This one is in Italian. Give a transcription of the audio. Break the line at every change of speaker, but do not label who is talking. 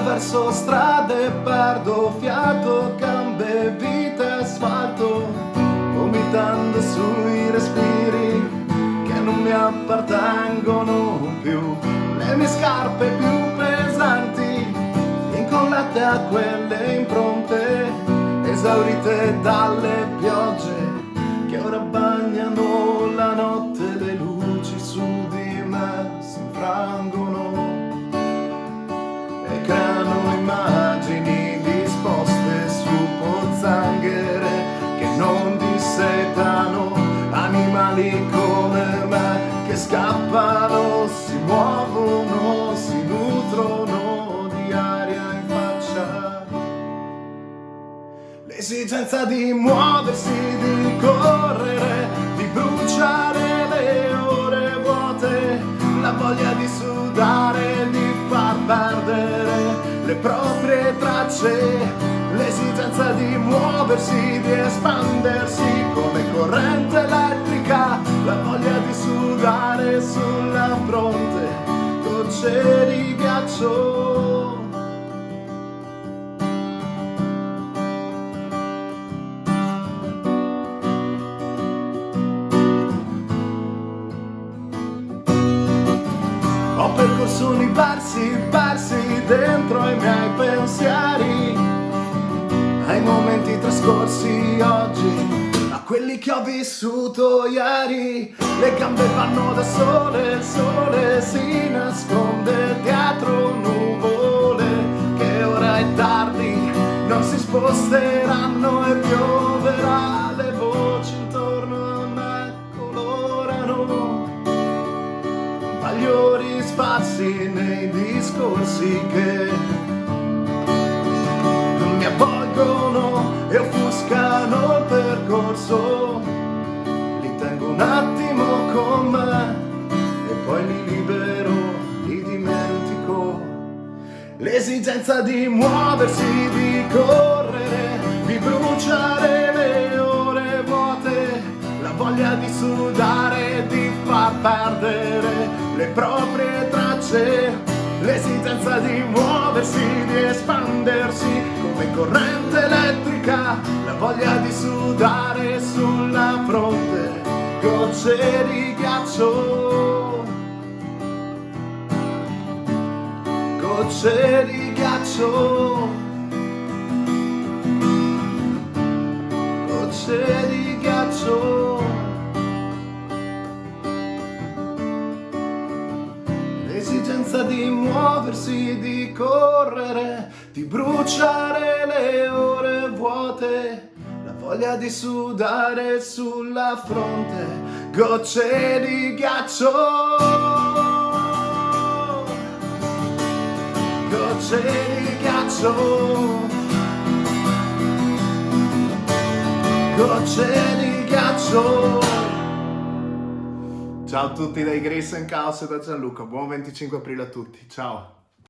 attraverso strade, perdo fiato, gambe, vite, asfalto, vomitando sui respiri che non mi appartengono più. Le mie scarpe più pesanti, incollate a quelle impronte, esaurite dalle piogge che ora bagnano la notte. Le luci su di me si infrangono e creano immagini disposte su pozzanghere che non dissetano, animali come me che scappano, si muovono, si nutrono di aria in faccia. L'esigenza di muoversi, di correre, di bruciare le ore vuote, la voglia di sudare, di far perdere le proprie tracce, l'esigenza di muoversi, di espandersi come corrente elettrica, la voglia di sudare sulla fronte gocce di ghiaccio. Ho percorso universi persi dentro ai miei pensieri, ai momenti trascorsi oggi, a quelli che ho vissuto ieri. Le gambe vanno da sole, il sole si nasconde dietro nuvole che ora è tardi, non si sposteranno e pioverà. Le voci intorno a me colorano, taglio risparsi nei discorsi che mi avvolgono e offuscano il percorso. Li tengo un attimo con me e poi li libero, li dimentico. L'esigenza di muoversi, di correre, di bruciare le ore vuote, la voglia di sudare, di far perdere le proprie tracce, l'esigenza di muoversi, di espandersi come corrente elettrica, la voglia di sudare sulla fronte gocce di ghiaccio, gocce di ghiaccio, gocce di ghiaccio. L'esigenza di muoversi, di correre, di bruciare le ore vuote, la voglia di sudare sulla fronte gocce di ghiaccio, gocce di ghiaccio, gocce di ghiaccio. Ciao a tutti dai Grace and Chaos e da Gianluca, buon 25 aprile a tutti, ciao!